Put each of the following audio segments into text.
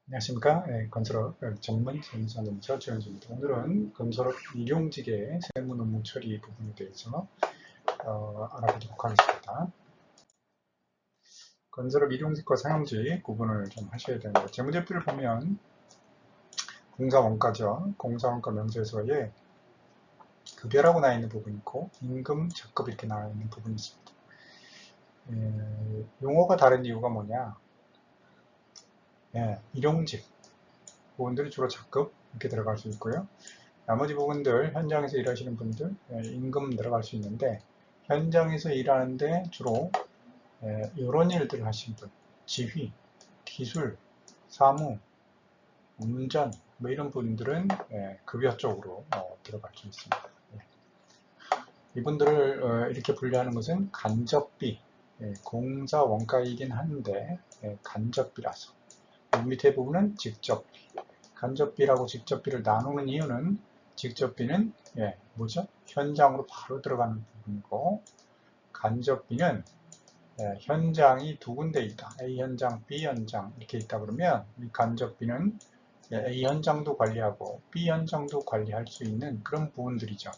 안녕하십니까. 건설업 전문 세무사님이죠. 최현수입니다. 오늘은 건설업 일용직의 세무 업무 처리 부분에 대해서 알아보도록 하겠습니다. 건설업 일용직과 상용직 구분을 좀 하셔야 되는데, 재무제표를 보면 공사원가죠. 공사원가 명세서에 급여라고 나와 있는 부분이 있고 임금, 적급 이렇게 나와 있는 부분이 있습니다. 용어가 다른 이유가 뭐냐? 일용직 부분들이 주로 적급 이렇게 들어갈 수 있고요. 나머지 부분들 현장에서 일하시는 분들 임금 들어갈 수 있는데, 현장에서 일하는데 주로 이런 일들을 하시는 분, 지휘, 기술, 사무, 운전 뭐 이런 분들은 급여 쪽으로 들어갈 수 있습니다. 이분들을 이렇게 분류하는 것은 간접비, 공사 원가이긴 한데 간접비라서, 밑에 부분은 직접비. 간접비라고 직접비를 나누는 이유는, 직접비는 뭐죠? 현장으로 바로 들어가는 부분이고, 간접비는 현장이 두 군데 있다. A 현장, B 현장 이렇게 있다 그러면 이 간접비는 A 현장도 관리하고 B 현장도 관리할 수 있는 그런 부분들이죠.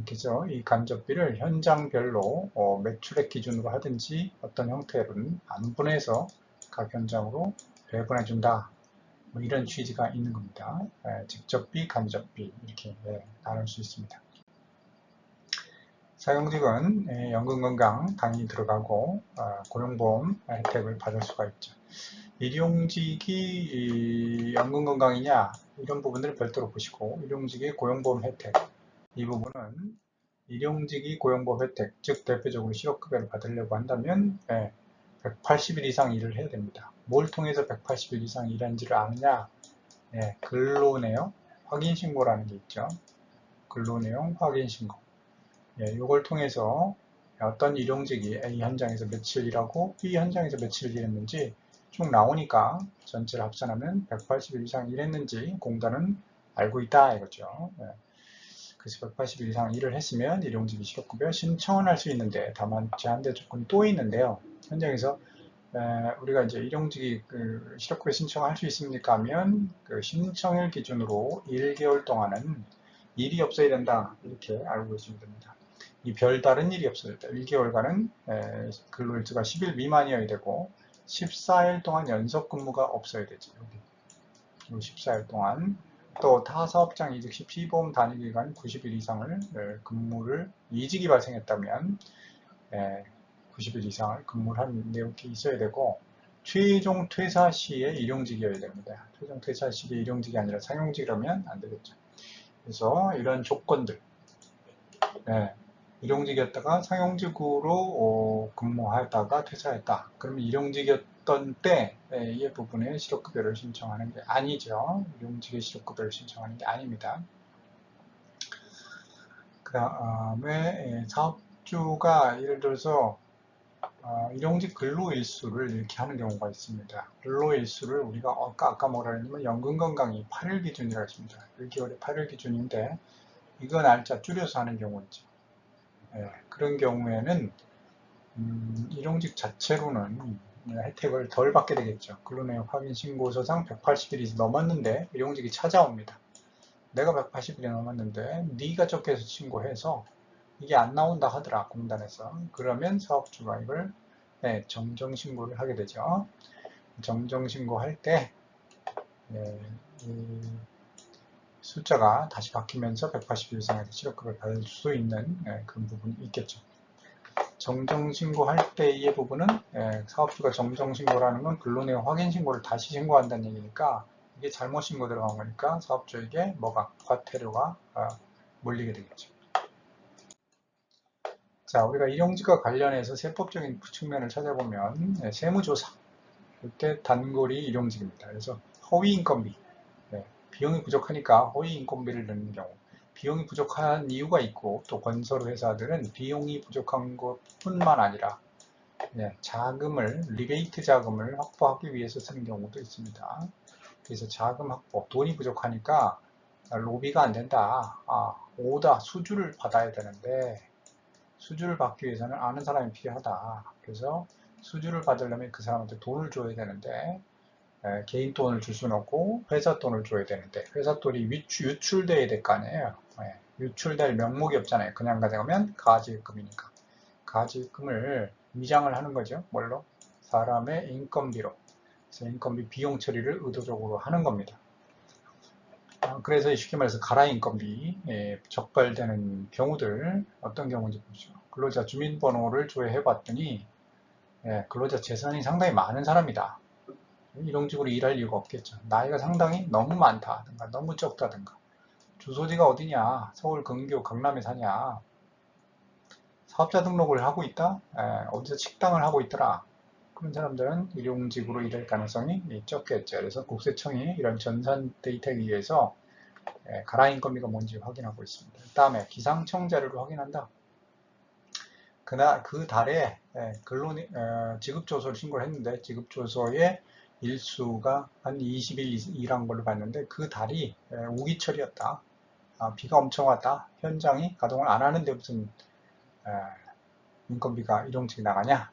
그래서 이 간접비를 현장별로 매출액 기준으로 하든지 어떤 형태로는 안분해서 각 현장으로 배분해준다. 뭐 이런 취지가 있는 겁니다. 직접비, 간접비 이렇게 나눌 수 있습니다. 사용직은 연금건강 당연히 들어가고 고용보험 혜택을 받을 수가 있죠. 일용직이 연금건강이냐 이런 부분들을 별도로 보시고, 일용직의 고용보험 혜택 이 부분은 일용직이 고용보험 혜택, 즉 대표적으로 실업급여를 받으려고 한다면 180일 이상 일을 해야 됩니다. 뭘 통해서 180일 이상 일한지를 아느냐? 근로내역 확인신고라는 게 있죠. 근로내용 확인신고. 이걸 통해서 어떤 일용직이 A 현장에서 며칠 일하고 B 현장에서 며칠 일했는지 쭉 나오니까 전체를 합산하면 180일 이상 일했는지 공단은 알고 있다 이거죠. 그래서 180일 이상 일을 했으면 일용직이 실업급여 신청을 할 수 있는데, 다만 제한된 조건이 또 있는데요. 현장에서 우리가 이제 일용직이 실업급여 신청할 수 있습니까 하면, 그 신청일 기준으로 1개월 동안은 일이 없어야 된다 이렇게 알고 계시면 됩니다. 이 별다른 일이 없어야 된다. 1개월간은 근로일수가 10일 미만이어야 되고 14일 동안 연속 근무가 없어야 되죠. 14일 동안. 또 타사업장 이직 시 피보험 단위 기간 90일 이상을 근무를, 이직이 발생했다면 90일 이상을 근무를 한 내용이 있어야 되고, 최종 퇴사 시에 일용직이어야 됩니다. 최종 퇴사 시에 일용직이 아니라 상용직이라면 안 되겠죠. 그래서 이런 조건들, 일용직이었다가 상용직으로 근무하다가 퇴사했다. 그러면 일용직이었던 때 이 부분에 실업급여를 신청하는 게 아니죠. 일용직의 실업급여를 신청하는 게 아닙니다. 그 다음에 사업주가 예를 들어서 일용직 근로일수를 이렇게 하는 경우가 있습니다. 근로일수를 우리가 아까 뭐라 했냐면 연금건강이 8일 기준이라고 했습니다. 1개월에 8일 기준인데 이거 날짜 줄여서 하는 경우 있죠. 그런 경우에는 일용직 자체로는 혜택을 덜 받게 되겠죠. 근로내역 확인 신고서상 180일이 넘었는데 일용직이 찾아옵니다. 내가 180일이 넘었는데 네가 적게서 신고해서 이게 안 나온다 하더라, 공단에서. 그러면 사업주가 이걸 정정신고를 하게 되죠. 정정신고할 때 이 숫자가 다시 바뀌면서 180일 이상에서 실업급여를 받을 수 있는 그런 부분이 있겠죠. 정정신고할 때의 부분은 사업주가 정정신고라는 건 근로내역 확인신고를 다시 신고한다는 얘기니까, 이게 잘못 신고 들어간 거니까 사업주에게 뭐가 과태료가 몰리게 되겠죠. 자, 우리가 일용직과 관련해서 세법적인 측면을 찾아보면 세무조사, 이때 단골이 일용직입니다. 그래서 허위인건비, 비용이 부족하니까 허위인건비를 넣는 경우, 비용이 부족한 이유가 있고, 또 건설회사들은 비용이 부족한 것뿐만 아니라 자금을, 리베이트 자금을 확보하기 위해서 쓰는 경우도 있습니다. 그래서 자금 확보, 돈이 부족하니까 로비가 안 된다. 오다, 수주를 받아야 되는데 수주를 받기 위해서는 아는 사람이 필요하다. 그래서 수주를 받으려면 그 사람한테 돈을 줘야 되는데 개인 돈을 줄 수는 없고 회사 돈을 줘야 되는데 회사 돈이 유출돼야 될 거 아니에요. 유출될 명목이 없잖아요. 그냥 가져가면 가지급이니까. 가지급을 미장을 하는 거죠. 뭘로? 사람의 인건비로. 그래서 인건비 비용 처리를 의도적으로 하는 겁니다. 그래서 쉽게 말해서 가라 인건비 적발되는 경우들 어떤 경우인지 보죠. 근로자 주민번호를 조회해 봤더니 근로자 재산이 상당히 많은 사람이다. 일용직으로 일할 이유가 없겠죠. 나이가 상당히 너무 많다든가 너무 적다든가 주소지가 어디냐, 서울 근교 강남에 사냐, 사업자 등록을 하고 있다, 어디서 식당을 하고 있더라. 그런 사람들은 일용직으로 일할 가능성이 적겠죠. 그래서 국세청이 이런 전산 데이터에 의해서 가라 인건비가 뭔지 확인하고 있습니다. 그 다음에 기상청 자료를 확인한다. 그 달에 지급조서를 신고를 했는데 지급조서에 일수가 한 20일 일한 걸로 봤는데 그 달이 우기철이었다. 비가 엄청 왔다. 현장이 가동을 안 하는데 무슨 인건비가 일용직이 나가냐?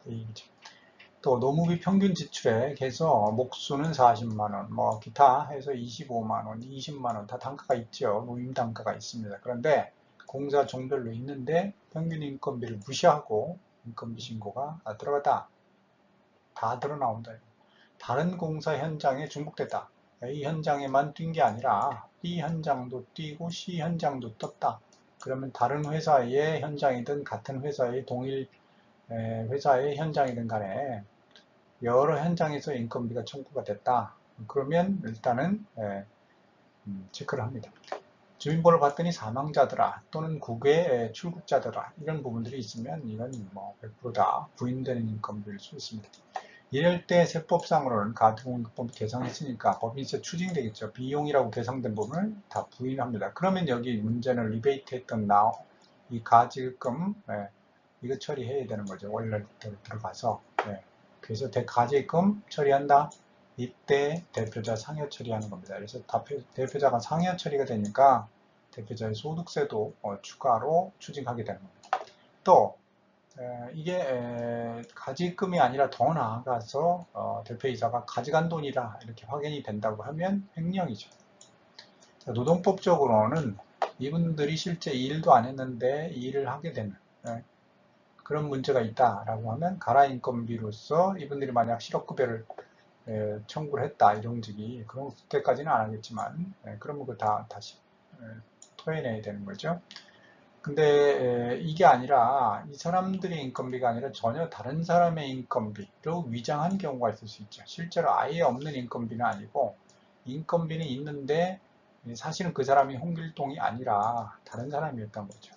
또 노무비 평균 지출액 해서 목수는 40만원, 뭐 기타 해서 25만원, 20만원 다 단가가 있죠. 모임 단가가 있습니다. 그런데 공사 종별로 있는데 평균 인건비를 무시하고 인건비 신고가 들어갔다. 다 드러나온다. 다른 공사 현장에 중복됐다. A 현장에만 뛴 게 아니라 B 현장도 뛰고 C 현장도 떴다. 그러면 다른 회사의 현장이든 같은 회사의 동일 회사의 현장이든 간에 여러 현장에서 인건비가 청구가 됐다. 그러면 일단은 체크를 합니다. 주민번호를 봤더니 사망자들아 또는 국외 출국자들아 이런 부분들이 있으면 이건 뭐 100%다 부인되는 인건비일 수 있습니다. 이럴 때 세법상으로는 가등공급법 개정했으니까 법인세 추징되겠죠. 비용이라고 개정된 부분을 다 부인합니다. 그러면 여기 문제는 리베이트 했던 이 가지금 이거 처리해야 되는 거죠. 원래대로 들어가서 그래서 가지금 처리한다. 이때 대표자 상여 처리하는 겁니다. 그래서 대표자가 상여 처리가 되니까 대표자의 소득세도 추가로 추징하게 되는 겁니다. 또 이게 가지금이 아니라 더 나아가서 대표이사가 가져간 돈이라 이렇게 확인이 된다고 하면 횡령이죠. 노동법적으로는 이분들이 실제 일도 안 했는데 일을 하게 되는 그런 문제가 있다라고 하면 가라 인건비로서 이분들이 만약 실업급여를 청구를 했다 일용직이 그런 때까지는 안 하겠지만 그러면 그 다시 토해내야 되는 거죠. 근데 이게 아니라 이 사람들의 인건비가 아니라 전혀 다른 사람의 인건비로 위장한 경우가 있을 수 있죠. 실제로 아예 없는 인건비는 아니고 인건비는 있는데 사실은 그 사람이 홍길동이 아니라 다른 사람이었던 거죠.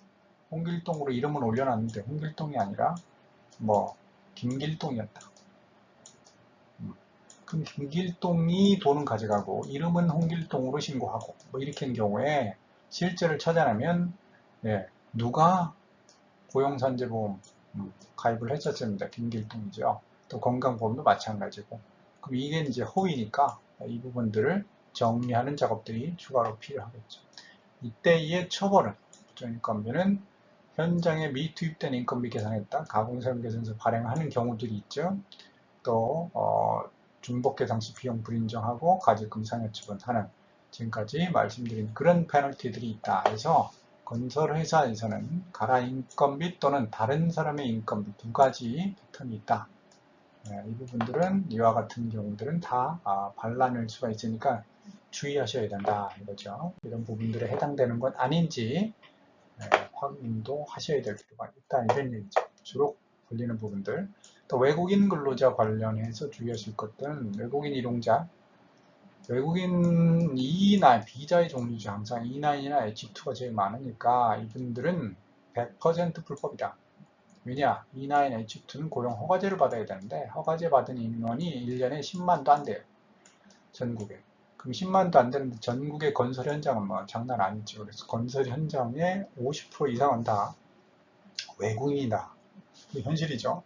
홍길동으로 이름은 올려놨는데 홍길동이 아니라 뭐 김길동이었다. 그럼 김길동이 돈은 가져가고 이름은 홍길동으로 신고하고 뭐 이렇게 한 경우에 실제를 찾아내면 누가 고용산재보험 가입을 했었습니다. 김길동이죠. 또 건강보험도 마찬가지고. 그럼 이게 이제 허위니까 이 부분들을 정리하는 작업들이 추가로 필요하겠죠. 이때의 처벌은 부정인건비는 현장에 미투입된 인건비 계산했다. 가공세금계산서 발행하는 경우들이 있죠. 또 중복계상 시 비용 불인정하고 가지금 상여처분하는 지금까지 말씀드린 그런 페널티들이 있다. 그래서 건설회사에서는 가라 인건비 또는 다른 사람의 인건비 두 가지 패턴이 있다. 이 부분들은 이와 같은 경우들은 다 반란일 수가 있으니까 주의하셔야 된다 이거죠. 이런 부분들에 해당되는 건 아닌지 확인도 하셔야 될 필요가 있다 이런 얘기죠. 주로 걸리는 부분들. 또 외국인 근로자 관련해서 주의하실 것들은 외국인 일용자 외국인 E9, 비자의 종류죠. 항상 E9이나 H2가 제일 많으니까 이분들은 100% 불법이다. 왜냐? E9, H2는 고용 허가제를 받아야 되는데 허가제 받은 인원이 1년에 10만도 안 돼요. 전국에. 그럼 10만도 안 되는데 전국의 건설 현장은 뭐 장난 아니죠. 그래서 건설 현장의 50% 이상은 다 외국인이다. 그게 현실이죠.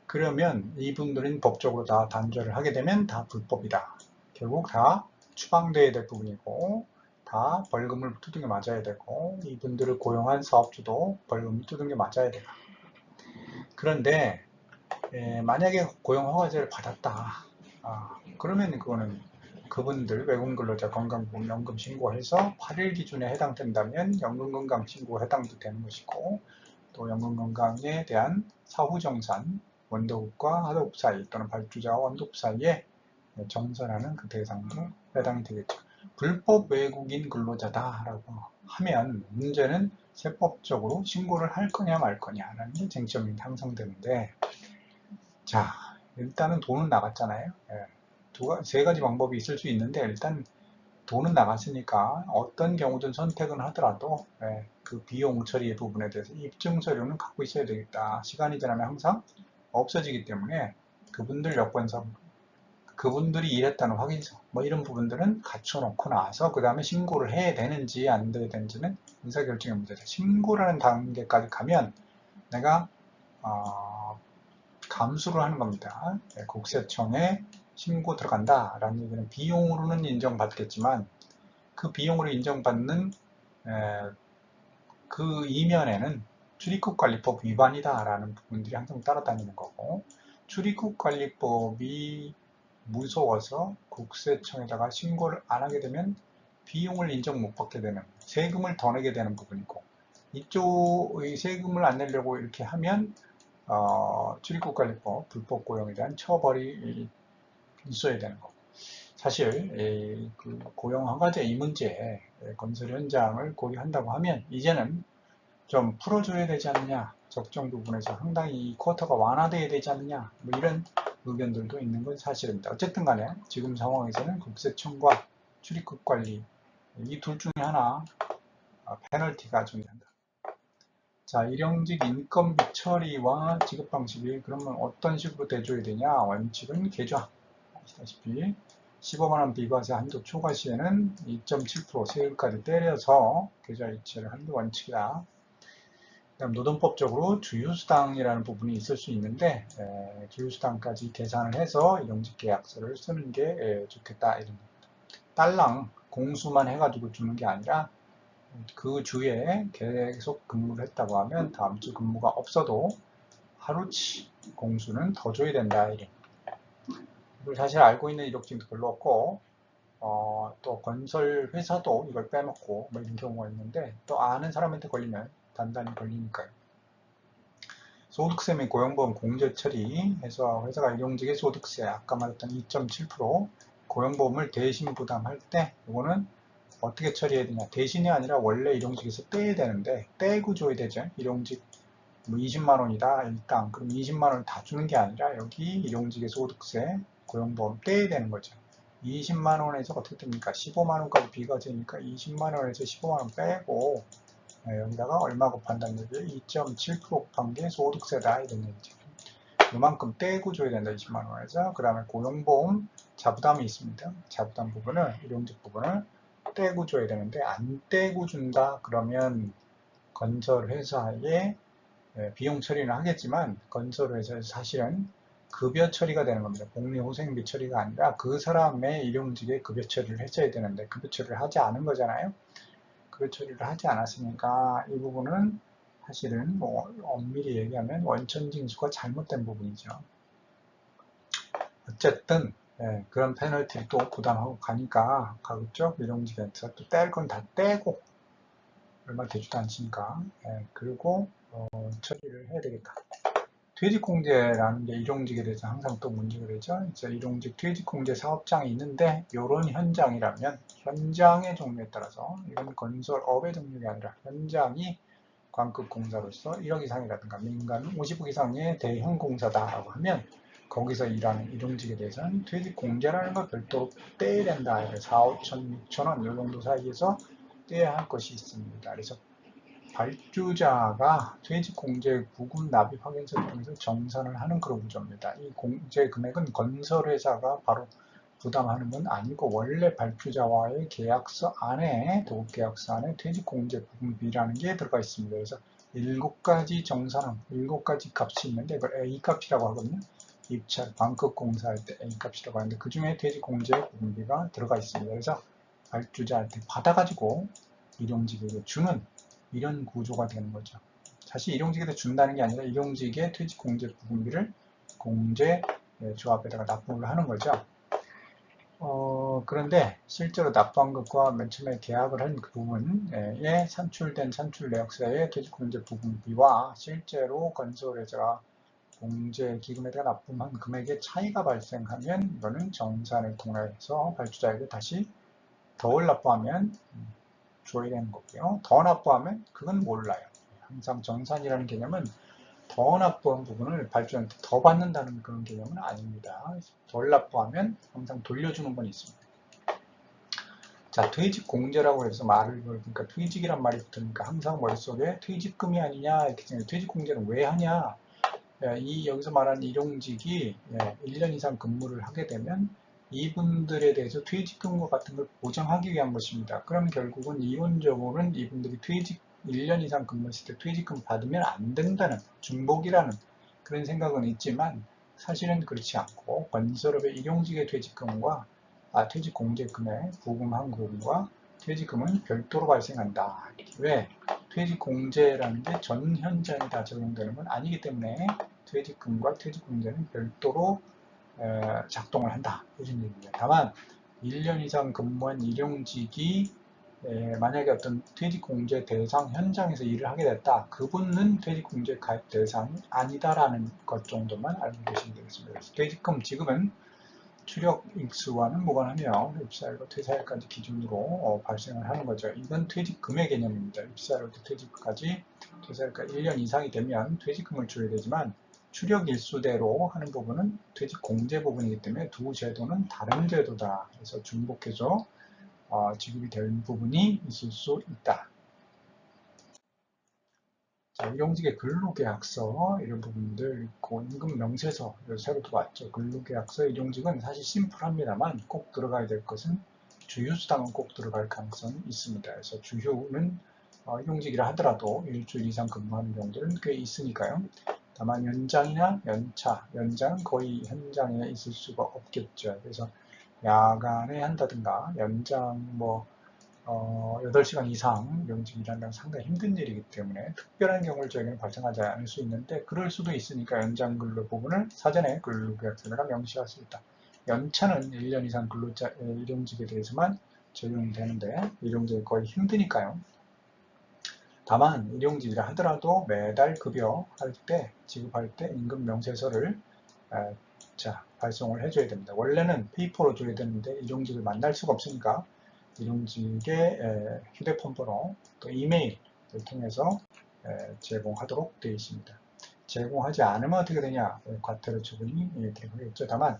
그러면 이분들은 법적으로 다 단죄를 하게 되면 다 불법이다. 결국 다 추방돼야 될 부분이고 다 벌금을 두들겨 맞아야 되고 이분들을 고용한 사업주도 벌금을 두들겨 맞아야 된다. 그런데 만약에 고용 허가제를 받았다. 그러면 그거는 그분들 외국근로자 건강보험연금 신고해서 8일 기준에 해당된다면 연금건강 신고 해당도 되는 것이고, 또 연금건강에 대한 사후정산, 원도국과 하도국 사이 또는 발주자와 원도국 사이에 정산하는 그 대상도 해당이 되겠죠. 불법 외국인 근로자다라고 하면 문제는 세법적으로 신고를 할 거냐 말 거냐라는 게 쟁점이 항상 되는데, 자, 일단은 돈은 나갔잖아요. 세 가지 방법이 있을 수 있는데 일단 돈은 나갔으니까 어떤 경우든 선택은 하더라도 그 비용 처리 부분에 대해서 입증 서류는 갖고 있어야 되겠다. 시간이 지나면 항상 없어지기 때문에 그분들 여권서, 그분들이 일했다는 확인서, 뭐 이런 부분들은 갖춰놓고 나서 그 다음에 신고를 해야 되는지 안 돼야 되는지는 의사결정의 문제죠. 신고라는 단계까지 가면 내가 감수를 하는 겁니다. 국세청에 신고 들어간다 라는 얘기는 비용으로는 인정받겠지만 그 비용으로 인정받는 그 이면에는 출입국관리법 위반이다 라는 부분들이 항상 따라다니는 거고, 출입국관리법이 무서워서 국세청에다가 신고를 안 하게 되면 비용을 인정 못 받게 되는, 세금을 더 내게 되는 부분이고, 이쪽의 세금을 안 내려고 이렇게 하면 출입국관리법 불법 고용에 대한 처벌이 있어야 되는 거고, 사실 그 고용 허가제 이 문제, 건설 현장을 고려한다고 하면 이제는 좀 풀어줘야 되지 않느냐, 적정 부분에서 상당히 이 쿼터가 완화돼야 되지 않느냐, 뭐 이런 의견들도 있는 건 사실입니다. 어쨌든 간에 지금 상황에서는 국세청과 출입국관리 이 둘 중에 하나 페널티가 존재한다. 자, 일용직 인건비 처리와 지급 방식이 그러면 어떤 식으로 대줘야 되냐? 원칙은 계좌. 아시다시피 15만원 비과세 한도 초과 시에는 2.7% 세율까지 때려서 계좌 이체를 하는 게 원칙이다. 그다음 노동법적으로 주휴수당이라는 부분이 있을 수 있는데 주휴수당까지 계산을 해서 일용직 계약서를 쓰는 게 좋겠다. 이런 딸랑 공수만 해가지고 주는 게 아니라 그 주에 계속 근무를 했다고 하면 다음 주 근무가 없어도 하루치 공수는 더 줘야 된다. 이런. 이걸 사실 알고 있는 이력직도 별로 없고 또 건설 회사도 이걸 빼먹고 뭐 이런 경우가 있는데, 또 아는 사람한테 걸리면 단단히 걸리니까요. 소득세 및 고용보험 공제 처리해서 회사가 일용직의 소득세 아까 말했던 2.7% 고용보험을 대신 부담할 때 이거는 어떻게 처리해야 되냐, 대신이 아니라 원래 일용직에서 떼야 되는데 떼고 줘야 되죠. 일용직 뭐 20만원이다 일당, 그럼 20만원을 다 주는 게 아니라 여기 일용직의 소득세 고용보험 떼야 되는 거죠. 20만원에서 어떻게 됩니까? 15만원까지 비과세니까 20만원에서 15만원 빼고 여기다가 얼마 곱한다는 얘기예요? 2.7% 곱한 게 소득세다 이런 얘기죠. 이만큼 떼고 줘야 된다. 20만원에서. 그 다음에 고용보험 자부담이 있습니다. 자부담 부분을, 일용직 부분을 떼고 줘야 되는데 안 떼고 준다 그러면 건설회사에 비용 처리는 하겠지만 건설회사에서 사실은 급여 처리가 되는 겁니다. 복리후생비 처리가 아니라 그 사람의 일용직에 급여 처리를 했어야 되는데 급여 처리를 하지 않은 거잖아요. 급여 처리를 하지 않았으니까 이 부분은 사실은 뭐 엄밀히 얘기하면 원천징수가 잘못된 부분이죠. 어쨌든 그런 페널티를 또 부담하고 가니까 가급적 일용직에서 또 뗄 건 다 떼고 얼마 되지도 않으니까 그리고 처리를 해야 되겠다. 퇴직공제라는 게 일용직에 대해서 항상 또 문제가 되죠. 그래서 일용직 퇴직공제 사업장이 있는데 이런 현장이라면 현장의 종류에 따라서 이건 건설업의 종류가 아니라 현장이 광급공사로서 1억 이상이라든가 민간 50억 이상의 대형 공사다라고 하면 거기서 일하는 일용직에 대해서는 퇴직공제라는 걸 별도로 떼야 된다. 4, 5천, 6천 원 이 정도 사이에서 떼야 할 것이 있습니다. 그래서 발주자가 퇴직공제 부금 납입 확인서를 통해서 정산을 하는 그런 구조입니다. 이 공제 금액은 건설회사가 바로 부담하는 건 아니고 원래 발주자와의 계약서 안에, 도급계약서 안에 퇴직공제 부금비라는 게 들어가 있습니다. 그래서 7가지 정산함, 7가지 값이 있는데 이걸 A값이라고 하거든요. 입찰, 반급 공사할 때 A값이라고 하는데 그 중에 퇴직공제 부금비가 들어가 있습니다. 그래서 발주자한테 받아가지고 일용직에게 주는 이런 구조가 되는 거죠. 사실 일용직에게 준다는 게 아니라 일용직의 퇴직공제 부분비를 공제조합에다가 납부를 하는 거죠. 그런데 실제로 납부한 것과 맨 처음에 계약을 한 그 부분에 산출된 산출 내역서의 퇴직공제 부분비와 실제로 건설회사가 공제 기금에다가 납부한 금액의 차이가 발생하면 이거는 정산을 통해서 발주자에게 다시 덜 납부하면 줘야 되는 거고요. 더 납부하면 그건 몰라요. 항상 정산이라는 개념은 더 납부한 부분을 발주자한테 더 받는다는 그런 개념은 아닙니다. 덜 납부하면 항상 돌려주는 건 있습니다. 자, 퇴직 공제라고 해서 말을 그러니까 퇴직이란 말이 붙으니까 항상 머릿속에 퇴직금이 아니냐 이렇게 생각해요. 퇴직 공제는 왜 하냐? 여기서 말하는 일용직이 1년 이상 근무를 하게 되면 이분들에 대해서 퇴직금과 같은 걸 보장하기 위한 것입니다. 그럼 결국은 이론적으로는 이분들이 1년 이상 근무했을 때 퇴직금 받으면 안 된다는 중복이라는 그런 생각은 있지만 사실은 그렇지 않고 건설업의 일용직의 퇴직금과 퇴직공제금의 부금한 부분과 퇴직금은 별도로 발생한다. 왜? 퇴직공제라는 게 전 현장에 다 적용되는 건 아니기 때문에 퇴직금과 퇴직공제는 별도로 작동을 한다. 이런 얘기입니다. 다만 1년 이상 근무한 일용직이 만약에 어떤 퇴직공제 대상 현장에서 일을 하게 됐다. 그분은 퇴직공제 가입 대상이 아니다라는 것 정도만 알고 계시면 되겠습니다. 그래서 퇴직금 지급은 추력 익수와는 무관하며 입사일과 퇴사일까지 기준으로 발생을 하는 거죠. 이건 퇴직금의 개념입니다. 입사일부터 퇴직까지 퇴사일까지 1년 이상이 되면 퇴직금을 줘야 되지만 추력 일수대로 하는 부분은 퇴직 공제 부분이기 때문에 두 제도는 다른 제도다. 그래서 중복해서 지급이 되는 부분이 있을 수 있다. 자, 일용직의 근로계약서 이런 부분들 있고 임금명세서 새로 들어왔죠. 근로계약서 일용직은 사실 심플합니다만 꼭 들어가야 될 것은 주휴수당은 꼭 들어갈 가능성이 있습니다. 그래서 주휴는 일용직이라 하더라도 일주일 이상 근무하는 경우들은 꽤 있으니까요. 다만 연장이나 연장은 거의 현장에 있을 수가 없겠죠. 그래서 야간에 한다든가 연장 8시간 이상 일용직 일하는 건 상당히 힘든 일이기 때문에 특별한 경우를 저희는 발생하지 않을 수 있는데 그럴 수도 있으니까 연장 근로 부분을 사전에 근로계약서에다가 명시할 수 있다. 연차는 1년 이상 일용직에 대해서만 적용이 되는데 일용직이 거의 힘드니까요. 다만 일용직이라 하더라도 매달 급여할 때 지급할 때 임금 명세서를 발송을 해줘야 됩니다. 원래는 페이퍼로 줘야 되는데 일용직을 만날 수가 없으니까 일용직의 휴대폰 번호 또 이메일을 통해서 제공하도록 되어 있습니다. 제공하지 않으면 어떻게 되냐? 과태료 처분이 들어가겠죠. 다만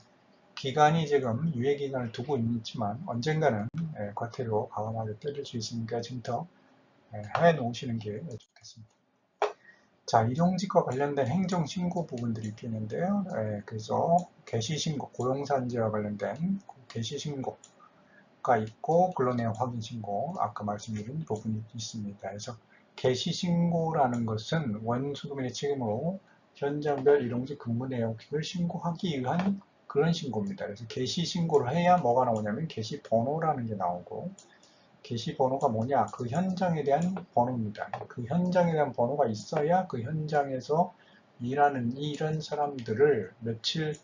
기간이 지금 유예기간을 두고 있지만 언젠가는 과태료 과감하게 때릴 수 있으니까 지금부터 해놓으시는 게 좋겠습니다. 자, 일용직과 관련된 행정신고 부분들이 있겠는데요. 그래서 개시신고, 고용산지와 관련된 개시신고가 있고 근로내용 확인신고, 아까 말씀드린 부분이 있습니다. 그래서 개시신고라는 것은 원수금의 책임으로 현장별 일용직 근무 내역을 신고하기 위한 그런 신고입니다. 그래서 개시신고를 해야 뭐가 나오냐면 개시번호라는 게 나오고 게시번호가 뭐냐? 그 현장에 대한 번호입니다. 그 현장에 대한 번호가 있어야 그 현장에서 일하는 이런 사람들을 며칠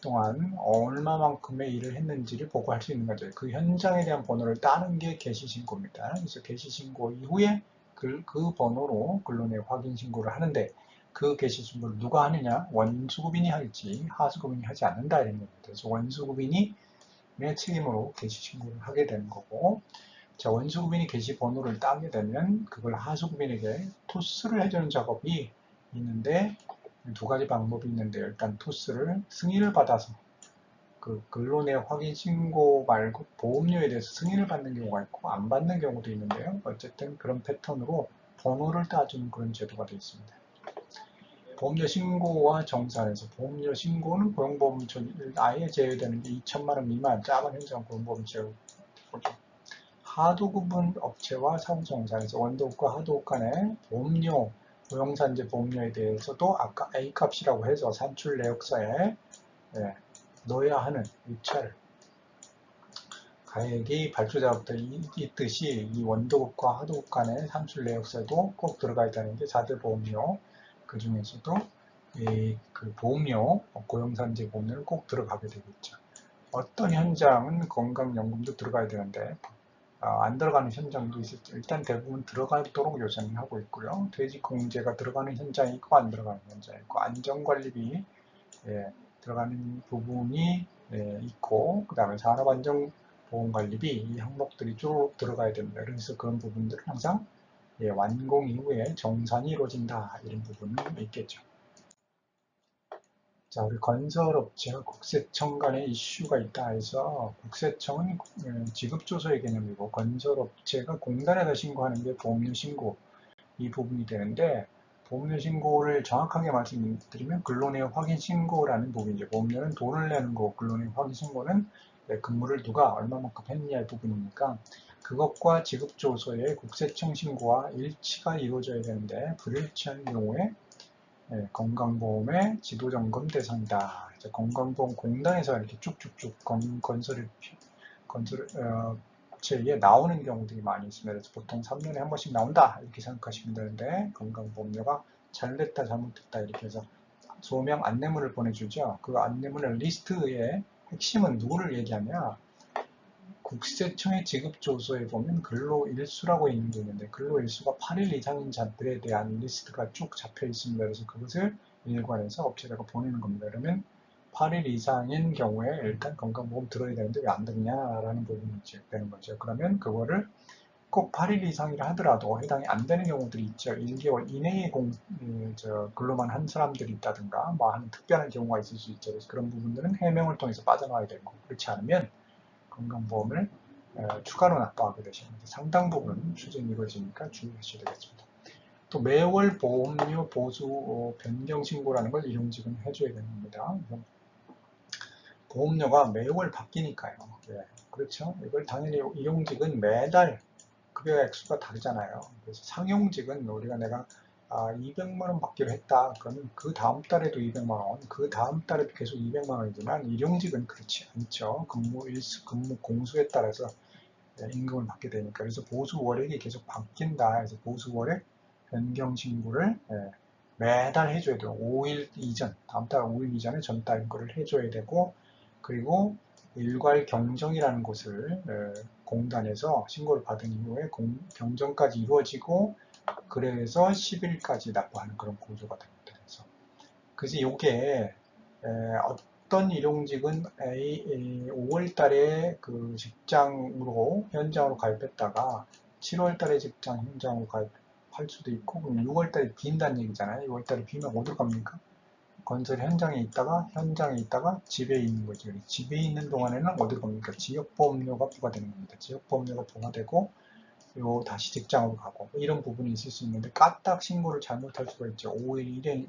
동안 얼마만큼의 일을 했는지를 보고할 수 있는 거죠. 그 현장에 대한 번호를 따는 게 게시신고입니다. 그래서 게시신고 이후에 그 번호로 근로내역 확인 신고를 하는데 그 게시신고를 누가 하느냐? 원수급인이 할지 하수급인이 하지 않는다 이런 겁니다. 그래서 원수급인이 내 책임으로 게시신고를 하게 되는 거고 자, 원수급인이 게시번호를 따게 되면 그걸 하수급인에게 토스를 해주는 작업이 있는데 두 가지 방법이 있는데 일단 토스를 승인을 받아서 그 근로내역 확인 신고 말고 보험료에 대해서 승인을 받는 경우가 있고 안 받는 경우도 있는데요. 어쨌든 그런 패턴으로 번호를 따주는 그런 제도가 되어 있습니다. 보험료 신고와 정산에서 보험료 신고는 고용보험 아예 제외되는 게 2천만 원 미만 작은 현장 고용보험 제외죠. 하도급은 업체와 사무정산에서 원도급과 하도급 간의 보험료, 고용산재 보험료에 대해서도 아까 A값이라고 해서 산출 내역서에 넣어야 하는 입찰 가액이 발주자부터 있듯이 이 원도급과 하도급 간의 산출 내역서에도 꼭 들어가 있다는 게 자재보험료 그 중에서도 그 보험료, 고용산재 보험료는 꼭 들어가게 되겠죠. 어떤 현장은 건강연금도 들어가야 되는데 안 들어가는 현장도 있었죠. 일단 대부분 들어가도록 요청을 하고 있고요. 퇴직공제가 들어가는 현장이 있고 안 들어가는 현장이 있고 안전관리비 들어가는 부분이 있고 그 다음에 산업안전보험관리비 이 항목들이 쭉 들어가야 됩니다. 그래서 그런 부분들은 항상 완공 이후에 정산이 이루어진다 이런 부분이 있겠죠. 자, 우리 건설업체와 국세청 간의 이슈가 있다 해서 국세청은 지급조서의 개념이고 건설업체가 공단에다 신고하는 게 보험료 신고 이 부분이 되는데 보험료 신고를 정확하게 말씀드리면 근로내역 확인 신고라는 부분이죠. 보험료는 돈을 내는 거고 근로내역 확인 신고는 근무를 누가 얼마만큼 했냐의 부분이니까 그것과 지급조서의 국세청 신고와 일치가 이루어져야 되는데 불일치한 경우에 건강보험의 지도점검 대상이다. 건강보험공단에서 이렇게 쭉쭉쭉 건설업체에 나오는 경우들이 많이 있습니다. 그래서 보통 3년에 한 번씩 나온다 이렇게 생각하시면 되는데 건강보험료가 잘됐다 잘못됐다 이렇게 해서 소명 안내문을 보내주죠. 그 안내문의 리스트의 핵심은 누구를 얘기하냐? 국세청의 지급조서에 보면 근로일수라고 있는 게 있는데 근로일수가 8일 이상인 자들에 대한 리스트가 쭉 잡혀 있습니다. 그래서 그것을 일관해서 업체에다가 보내는 겁니다. 그러면 8일 이상인 경우에 일단 건강보험 들어야 되는데 왜 안 들냐라는 부분이 되는 거죠. 그러면 그거를 꼭 8일 이상이라 하더라도 해당이 안 되는 경우들이 있죠. 1개월 이내에 근로만 한 사람들이 있다든가 뭐 하는 특별한 경우가 있을 수 있죠. 그래서 그런 부분들은 해명을 통해서 빠져나와야 되고 그렇지 않으면 건강보험을 추가로 납부하게 되시는데 상당 부분 추진이 이루어지니까 주의하셔야 되겠습니다. 또 매월 보험료 보수 변경 신고라는 걸 일용직은 해줘야 되는 겁니다. 보험료가 매월 바뀌니까요. 그렇죠. 이걸 당연히 일용직은 매달 급여 액수가 다르잖아요. 그래서 상용직은 우리가 내가 200만 원 받기로 했다. 그러면 그 다음 달에도 200만 원, 그 다음 달에도 계속 200만 원이지만 일용직은 그렇지 않죠. 근무 일수, 근무 공수에 따라서 임금을 받게 되니까. 그래서 보수 월액이 계속 바뀐다. 그래서 보수 월액 변경 신고를 매달 해줘야 돼요. 5일 이전, 다음 달 5일 이전에 전달 거를 해줘야 되고, 그리고 일괄 경정이라는 곳을 공단에서 신고를 받은 이후에 경정까지 이루어지고 그래서 10일까지 납부하는 그런 구조가 됩니다. 그래서 이게 어떤 일용직은 5월 달에 그 직장으로 현장으로 가입했다가 7월 달에 직장 현장으로 가입할 수도 있고 그럼 6월 달에 빈다는 얘기잖아요. 6월 달에 비면 어디로 갑니까? 건설 현장에 있다가 집에 있는 거죠. 집에 있는 동안에는 어디로 갑니까? 지역보험료가 부과되는 겁니다. 지역보험료가 부과되고 그리고 다시 직장으로 가고 이런 부분이 있을 수 있는데 까딱 신고를 잘못할 수가 있죠. 5일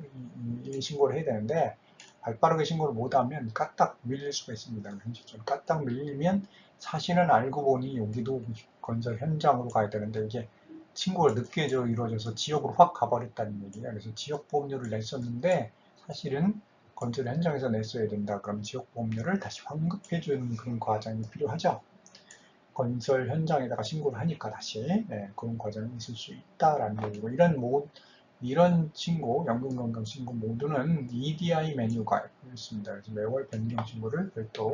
1일 신고를 해야 되는데 발빠르게 신고를 못하면 까딱 밀릴 수가 있습니다. 현실적으로 까딱 밀리면 사실은 알고 보니 여기도 건설 현장으로 가야 되는데 이게 신고가 늦게 이루어져서 지역으로 확 가버렸다는 얘기예요. 그래서 지역보험료를 냈었는데 사실은 건설 현장에서 냈어야 된다. 그럼 지역보험료를 다시 환급해주는 그런 과정이 필요하죠. 건설 현장에다가 신고를 하니까 다시 그런 과정이 있을 수 있다라는 얘기고 이런 신고, 연금건강 신고 모두는 EDI 메뉴가 있습니다. 그래서 매월 변경 신고를 별도로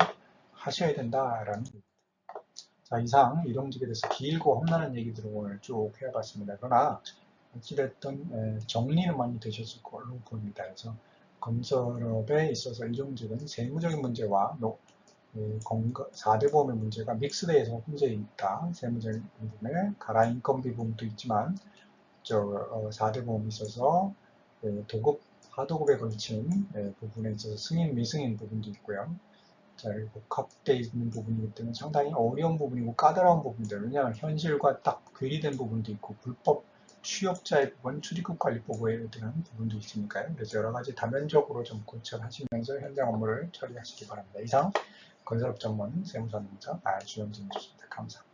하셔야 된다라는 얘기입니다. 자, 이상 일용직에 대해서 길고 험난한 얘기들을 오늘 쭉 해봤습니다. 그러나 어찌됐든 정리는 많이 되셨을 걸로 보입니다. 그래서 건설업에 있어서 일용직은 세무적인 문제와 4대 보험의 문제가 믹스돼서 혼재해 있다. 세무적인 부분에 가라 인건비 부분도 있지만 4대 보험이 있어서 도급, 하도급에 걸친 부분에 있어서 승인, 미승인 부분도 있고요. 자, 복합되어 있는 부분이기 때문에 상당히 어려운 부분이고 까다로운 부분들. 왜냐하면 현실과 딱 괴리된 부분도 있고 불법 취업자의 부분, 출입국관리보고에 대한 부분도 있으니까요. 그래서 여러 가지 다면적으로 좀 고찰하시면서 현장 업무를 처리하시기 바랍니다. 이상 건설업 전문 세무사입니다. 주영진이었습니다. 감사합니다.